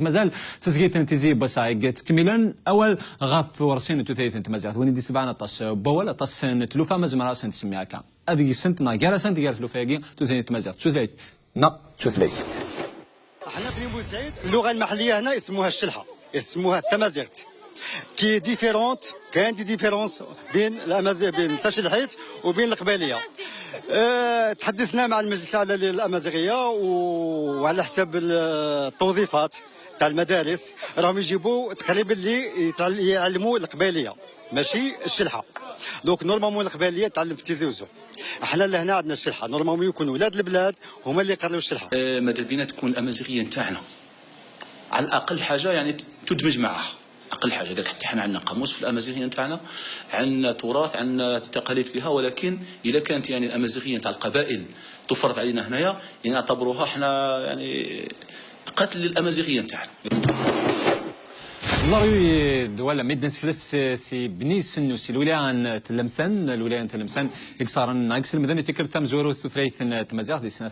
مازال تسقيت تيزي بسايق تكملا اول غاف ورسين توثيث انت مازال وين دي سبعنا طاس بولا طاس تلوفا مازال سنت سميها كان هذه سنت ناقاره سنت قال تلوفا توثيث مازال توثيث توثيث. احنا في بورسعيد اللغه المحليه هنا اسمها الشلحه، اسمها التمازيغت كي ديفيرونت. كاين دي ديفيرونس بين الامازيغ، بين التشلحيت وبين القباليه. تحدثنا مع المجلس الاعلى للامازيغيه وعلى حساب التوظيفات تاع المدارس راهم يجيبوا تقريبا اللي يعلموا القباليه ماشي الشلحه. دونك نورمالمون القباليه تعلم في تيزي وزو. احنا لهنا عندنا الشلحه، نورمالمون يكونوا ولاد البلاد هما اللي يقريو الشلحه. ماذا بينا تكون الامازيغيه نتاعنا على الاقل حاجه يعني تدمج معها. اقل حاجه قالك حتى حنا عندنا قاموس في الامازيغيه نتاعنا، عندنا تراث، عندنا تقاليد فيها، ولكن اذا كانت يعني الامازيغيه نتاع القبائل تفرض علينا هنايا يعني نعتبروها حنا يعني قتل للامازيغيه نتاعنا. الله ولا ميدنس فلس سي بني سنو سي الولاية تلمسن الولاية تلمسن يكسر ناقص المدن تكر تم زورو ثلاث تمازيغ دي سنة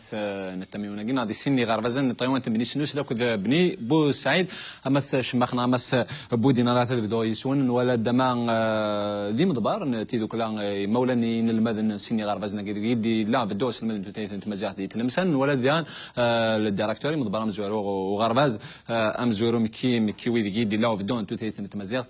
نتميونا قلنا دي سني غربزن طيوان بني سنو سلا كذا بني بو سعيد امس شمخنا امس بودي نرات بدو يسون ولا دمان دي مضبار تيدو كلا مولاني المدن سني غربزن يدي لا بدوس المدن ثلاث تمازيغ دي تلمسن ولا ديان الديريكتوري مضبار مزورو وغرباز ام زورو مكي ويدي يدي لا بدون توثيث نتمازيغ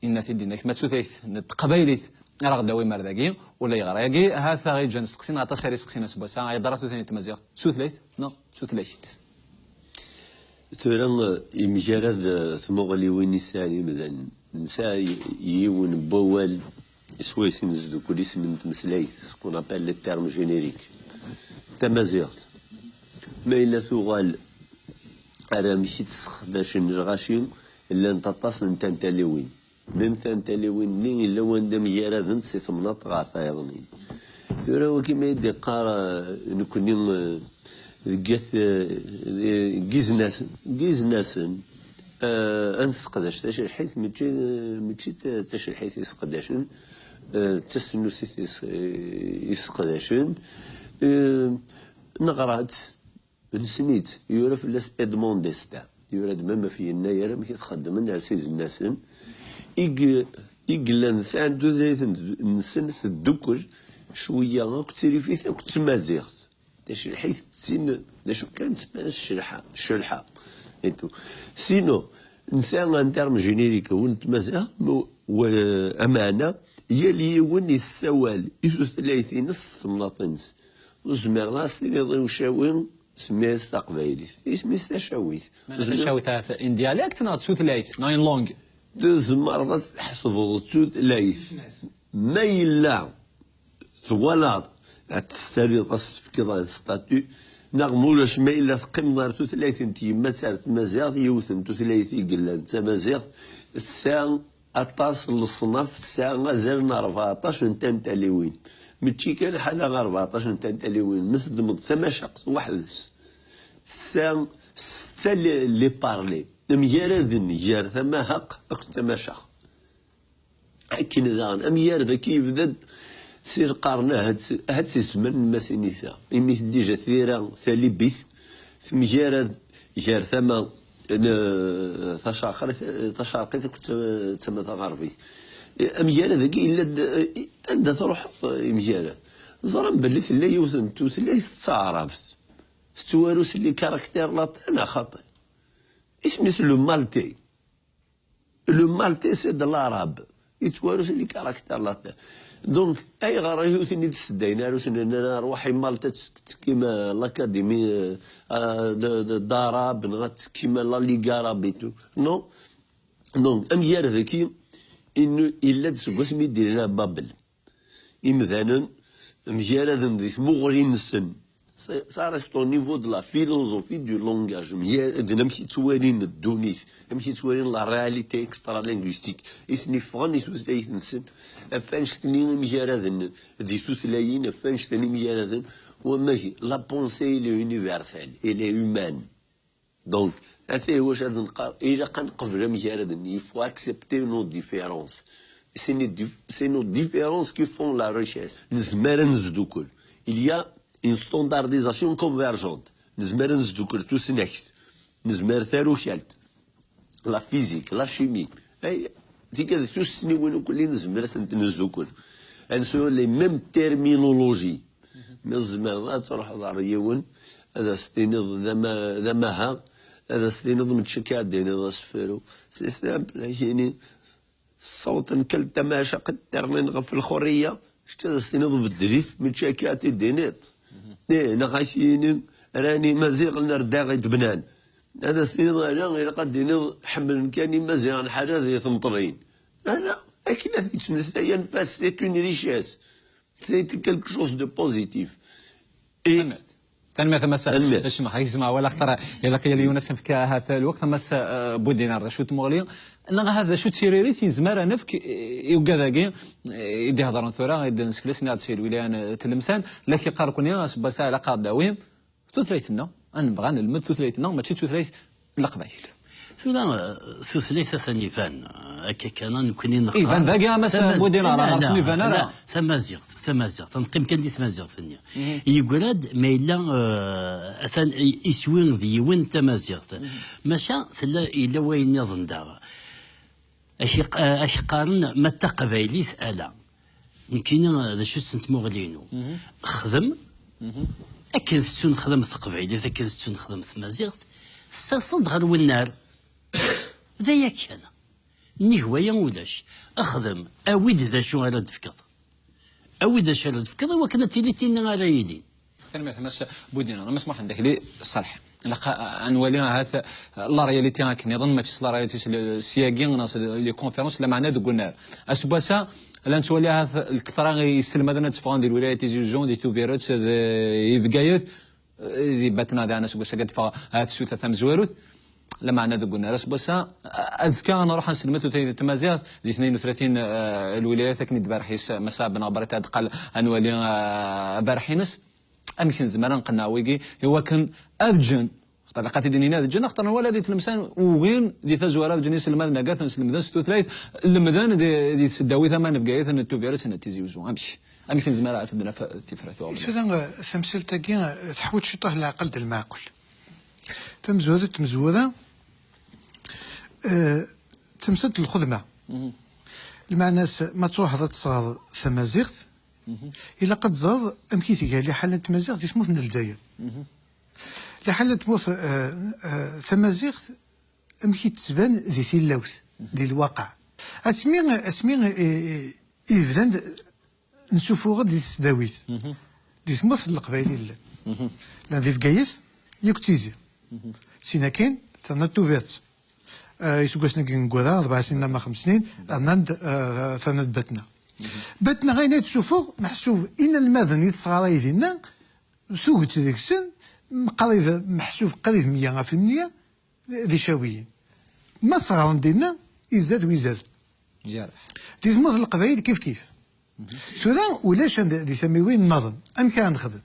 إن تدي نك ما توثيث نتقبيليت راه داوي مرداكي ولا يغراكي هذا غير جان سقسين عطا ساري سقسين سباسا يضرا توثيث نتمازيغ توثليث نو توثليث تورا يمجرد ثمغلي وين نساني مثلا نسا يون بوال سويسين زدو كل اسم تمسلايث سكون ابل لي تيرم جينيريك تمازيغ ما إلا ثغال أرا مشي تسخداش نجغاشين إلا نتطاس نتنتاليوين ميم تنتاليوين ني إلا وندم يارادن سي ثمناط غار ثايضنين ثورا وكيما يدي قارا نكوني ذكاث جيزناسن أنسقداش تشرحيث ماشي تشرحيث يسقداشن تسنوسيث يسقداشن نغرات نسنيت يورف لاس ادمون ديستا يورد ماما في الناير ما كيتخدم من عسيز الناس إقلا نسان دوزايت نسن في الدكر شويه كتيري فيه كنت مازيغت داش الحيث تسين داش كانت الشلحه انتو سينو نسان ان ترم جينيريك ونت مازيغ وامانه هي اللي وني السوال إذا ثلاثي نص مناطنس وزمير راس اللي وشاوين سميس تقبايلي اسمي تشاويت تشاويت ان ديالكت نات توثلايث ناين لونغ تزمر تحسبو توثلايث ما إلا ثوالات تستري قصد في كذا ستاتيو نغمولاش ما إلا تقيم دار توثلايث انتي ما سارت مازيغ يوثن توثلايث يقلان تمازيغ الساعة أطاس للصنف الساعة غازال 14 نتنتاليوين ماشي كان حالا غير 14 نتنتاليوين مسدمض تماشق وحدس الساعة ستة اللي بارلي مجاردن جار ثما هق أكس تماشق أكين ذان أميار كيف ذد سير قارنا هاد سيسمن مسينيسا إمي ديجا ثيرا ثالي بيث ثم جار ثما تشارقي تسمى غربي أمجارة ذكي إلا عندها تروح مجارة زرم باللي ثلا يوثن ثلا يستعرفت تتواروس اللي كاركتير لاطانا خاطئ اسمس لو مالتي سي دو العرب يتواروس اللي كاركتير لاطان دونك اي غير يوثني تسدينا روسنا روحي مالتا كيما لاكاديمي داراب نغات كيما لا ليغا بيتو نو دونك أمجار ذكي إنه إلا تسقس ميدير لنا بابل مثلا مجرد ذيك مغرين السن صار سو نيفو دو لا فيلوزوفي دو لونغاج نمشي توالين الدونيث نمشي توالين لا رياليتي اكسترا لينغويستيك اسني فغني توسلايث نسن فانش تنين مجرد دي توسلايين فانش تنين مجرد وماشي لا بونسي لي يونيفرسال إلي هيومان دونك هذا هو واش غادي نقال إلا كنقبل مجرد il faut accepter nos différences c'est nos différences qui font la richesse نزمر نزدو كل il y a une standardisation convergente نزمر نزدو كل توسنكت نزمر ثاروشالت لا فيزيك لا شيمي اي ديك هذيك توسني وين كل نزمر تنزلو كل انسو لي ميم تيرمينولوجي من زمان تروح دار يون هذا ستينض ذا ماها هذا ستينض متشكا ديني سفرو سي سامبل يعني الصوت نكل تماشى قدر نغف الخوريه شتا ستينض بالدريث متشكاتي دينيت نغاشيني راني مازيغ نرداغي تبنان هذا ستينض انا غير قد حمل كاني مازيغ حاجه ذي تمطرين انا اكيد هذيك تمسايا نفاس سي اون ريشيس سي كالكو شوز دو بوزيتيف تنمية مس اسمح يسمع ولا اختار يلا قيل يونس في هذا الوقت مس بودينار شوت مغلي انا هذا شوت سيريريتي زماره نفك يوكذاكي يدي هضرون ثورا يدي نسكلس ناد في الولايان تلمسان لكن قاركوني بس على قاد داويم توثريتنا انا نبغى نلمد توثريتنا ماشي توثريت القبائل سولا سوسليس ثاني فان هكا كان كوني نقرا ايفان ذاك مثلا بودينار راه سمي فان راه ثمازيغ نقيم كان دي ثمازيغ ثانيه يقولاد ما الا اثن يسوين ذي وين ثمازيغ ماشا ثلا الا وين يظن دابا اش قارن ما تقبايلي سالا يمكن هذا شو سنت مغلينو خدم اكن ستون خدم تقبايلي اكن ستون خدم ثمازيغ صدق غير والنار ذاك كان نهوايا ولاش اخدم اويد ذا شو على تفكض اويد اش على تفكض وكانت تيليتينا على يدين تنمية مس بودينا انا مسموح عندك لي الصالح نولي هذا لا رياليتي هاك نظن ماشي لا رياليتي السياقين لي كونفيرونس لا معناه قلنا اسبوسا لا نتولي هذا الكثره يسلم هذا نتفقون ديال الولايات تيجي جون دي توفيروت يفقايت دي باتنا دانا سبوسا قد فا هاد السوته ثم زواروت لا معنى ذو قلنا سبوسا ازكى نروح نسلمت تمازيغ دي 32 الولايات كني دبارحيس مسا بن بريت قال انولي بارحينس امكن زمان نقنا ويجي هو كان اذجن طلقات دينينا الجنة اخترنا ولا دي تلمسان وين دي ثزوارات جني سلمان نقاث نسلمدان ستو ثلاث المدان دي تداوي ثمان بقايث ان التوفيرات ان تيزيوزو امشي امكن زمان عندنا تفرثوا مثلا ثمثل تاكي تحوت شطه العقل ديال المعقول تمزوده تمثل الخدمه المعنى ما تروح هذا تصاد ثمازيغ الا قد زاد امكيتي قال لي حاله تمازيغ تموت من الجزائر لحالة تموت ثمازيغ امكي تبان ذي تيلاوث ديال الواقع اسمي ايفدان نشوفو غير ديال السداويت ديال تموت القبايلي لان ذي فكايث يكتيزي سينا كاين ثنا توفيرت يسوقسنا كنقولها 4 سنين ما 5 سنين ثنا باتنا غير تشوفو محسوب ان المدن يتصغر يدينا ثوقت ذيك السن قريب محسوب قريب 100% ذي شاويين ما صغار ديالنا يزاد ويزاد دي تموت القبائل كيف ثورا ولاش دي ثميوين النظم ام كان نخدم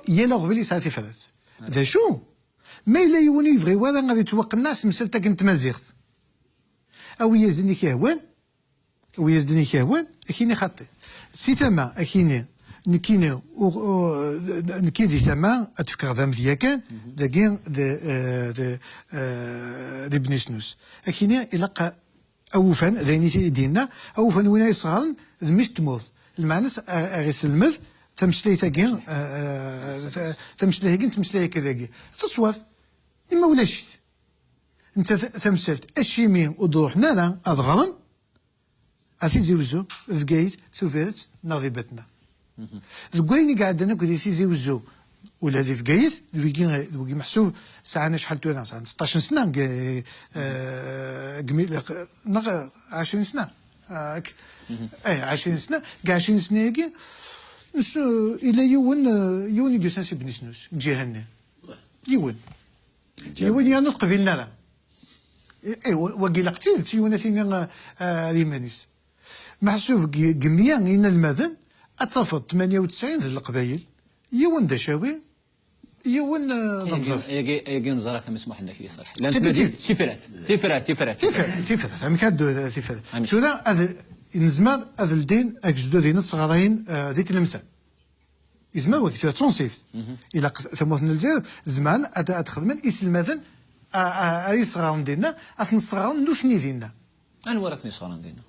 يلا قبيلي ساعتي فرات هذا شو ما الا يوني يبغي ولا غادي توقع الناس مسلتا كنت مازيغت او يزدني كيهوان اكيني خاطي سي ثما اكيني نكيني دي ثما اتفكر ذا مذيا كان داكين دي بنسنوس اكيني الى اوفان ذيني دينا اوفان وين يصغرن مش تموت المعنس اغيس المذ تمشلي تاكين تمشلي كذاكي تصوف اما ولا شيء انت تمثلت الشيمي وضوحنا لا اضغرن اتيزي وزو فكايت توفيرت ناضبتنا ذكويني قاعد انا كنت تيزي وزو ولا ذي فكايت دوكي محسوب ساعه شحال تونا ساعه 16 سنه قميل 20 سنه 20 سنه كاع 20 سنه ياكي الى يون يدوسان سي بنسنوس جهنم يون يعني قبيلنا لا اي وقيل قتيل تيونا فينا ريمانيس محسوب قميا ان المدن اتصفت 98 ذي القبايل يون دشاوي يون ضمزف يجي نزرع مسموح لك يصرح لان تفرات هم كادو تفرات تونا هذا نزمر هذا الدين اكجدو دين الصغارين ذيك المثال يزمر وقت تونسيف الى ثموت الجزائر زمان ادخل من اسم المدن اي صغار دينا اثن صغار نوثني دينا انا ورثني صغار دينا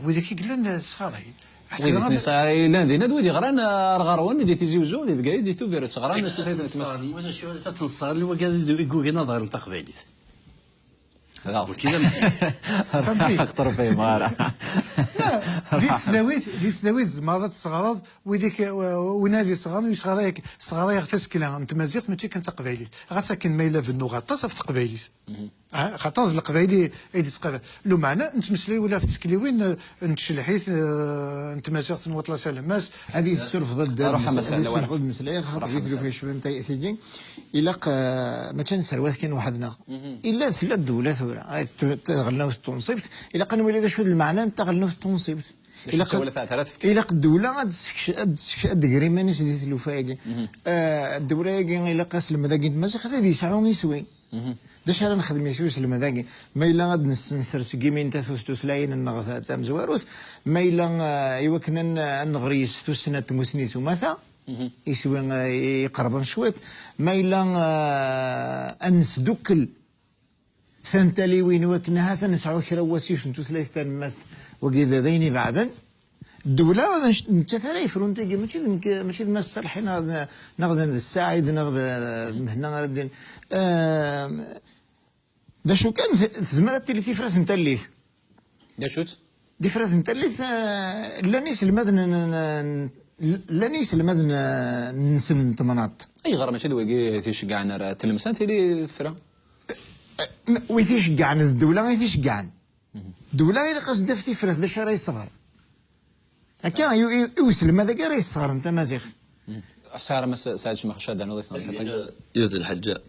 وذاك قلنا صغارين ويدي صغار لا دينا دوي غران الغروان دي تيجي وجو دي بقاي دي تو فيرت صغران وانا شو تنصار وقال يقول نظر تقبيلي وكذا اخطر فيه مارا دي سناويت زمارات الصغارات ويديك ونادي صغار يصغار صغار يغتس كلا انت مازيغ ماشي كان تقبايليت غاساكن مايله في النغطاس في تقبايليت خاطر القبايلي ايدي تقبل لو معنى انت مسلي ولا في تسكليوين انت شلحيت انت مازيغ تنوطلا سلماس هذه تسرف ضد المسليه خاطر يديروا فيها شويه نتاع تيجي الا ما كان سروات كان وحدنا الا ثلاث دولات ورا تغلناو التنصيبت الا كان وليد شو المعنى تغلناو التنصيبت الا الدوله غادي مانيش ديت الوفاق الدوله الا قاس المذاقي ماشي خاطر يسعون يسوي داش انا نخدم يسوس المذاقي ما الا غاد نسرس كيمين تاثوستو ثلاين النغ تام زواروث ما الا يوكنا نغريس توسنه مسنيس وماثا يسوي يقربن شويت ما الا انسدوكل ثنتلي وين وكنا هذا نسعو كرا واسيش نتو ثلاثه ماست وكذا ذيني بعدا الدولة انت ثري فرونتي ماشي ما الصالحين ناخذ الساعد ناخذ هنا غادي دا شو كان زمرت اللي تفرث نتليف دا شوت دي فرث نتليف لانيس المدن لانيس المدن نسم تمناط اي غير ماشي دوي تيشجعنا تلمسان تيلي فرا ويتيشجعن الدولة ويتيشجعن الدولة إلا قصدها في تفرث ذا شراي صغار هكا يوسلم هذاك راه يصغر انت مازيغ سعر ما ساعدش ما خشاد انا يا الحاجه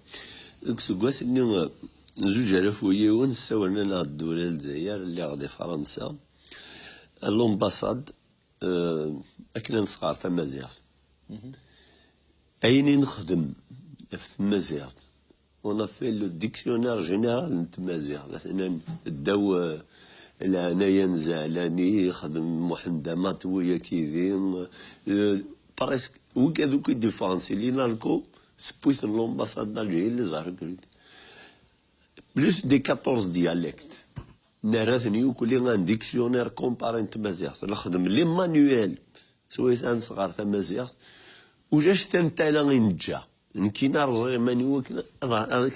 كسكواس اني زوج على فويون ساولنا الدوله الجزائر اللي غادي فرنسا لومباساد اكنا نصغار تمازيغ ايني نخدم في المازيغ ونا في لو ديكسيونير جينيرال تمازيغ مثلا الدو العناية نزعلاني خدم محندمات ويا كيفين بريسك وكادو كي ديفرونسي لينا لكو سبويت لومباساد دالجيري اللي ظهر كريت بلوس دي 14 ديالكت نراثني وكلي غان ديكسيونير كومبارين تمازيغ نخدم لي مانيوال سويس ان صغار تمازيغ وجاش تنتالا غينجا كينا رزغي مانيوال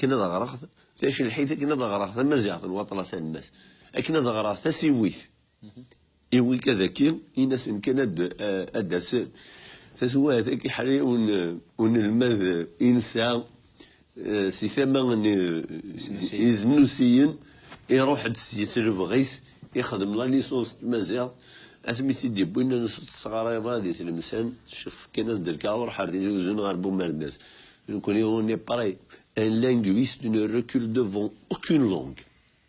كنا ضغرخ تاش الحيث كنا ضغرخ تمازيغ الوطلة الناس أكنا ضغرا ثسيويث إيوي كذاكي إناس إن كان أداس تسوى ذاك حالي ون المذ إنسان سي ثمن إزنوسيين يروح يسلف غيس يخدم لا ليسونس مازال اسمي سيدي بوينا نصوت الصغار غادي تلمسان شوف كاين ناس دركا وراح يزوجون غير الناس نكون اون باراي ان لانغويست ne recule devant aucune langue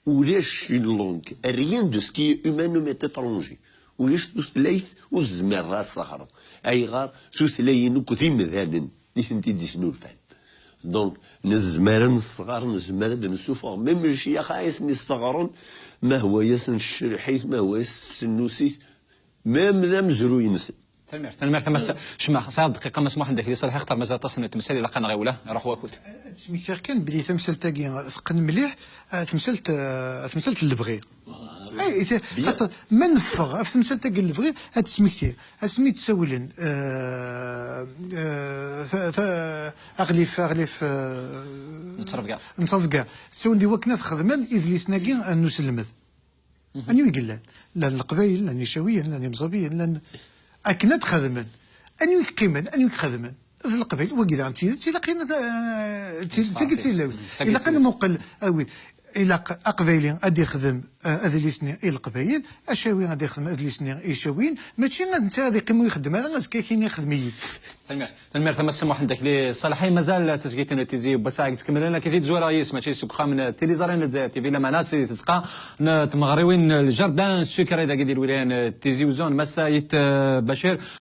وليش une langue rien de ce qui est humainement étranger وليش تثليث وزمر راس صخره اي غار تثلين كثير مثلا ليش انت دي شنو الفهم دونك نزمرن الصغار نزمرن نسوفر ميم الشيخ خايس الصغارون ما هو يسن الشرحيث ما هو السنوسيس ميم ذا مزرو ينسى تنمر تمس شما صار دقيقه مسموح عندك يصلح يختار مازال تصل التمثال الا كان غيوله روح واكل سميتها كان بلي تمثال تاكي ثقن مليح تمثلت اللي بغي اي خاطر ما نفغ في تمثال تاكي اللي بغي هاد سميتي سميت تسولن اغليف نتصرف كاع سولني وكنا خدمان اذ لسناكي نسلمد اني يقول لا القبائل لا نشاويا لا مصابيا لا أكنا تخدمن أني قيمن أني خدمن في القبائل وكذا عن تلاقينا تلاقي إلا قلنا موقل أوي إلا أقبائلين أدي خدم هذا لسنين إلى القبائل أشاوين أدي خدم هذا لسنين إيشاوين ماشي أنت غادي يقيموا يخدم هذا غازكا كاين يخدم تنمير ثم السمح عندك لي صالحين مازال تسقيتنا تيزي بس تكمل لنا كيفية زوار يس ماشي سكخا من تيليزارين الجزائر تيفي لما ناس تسقى تمغريوين الجردان السكر إذا قدر الولايان تيزي وزون مسا يت بشير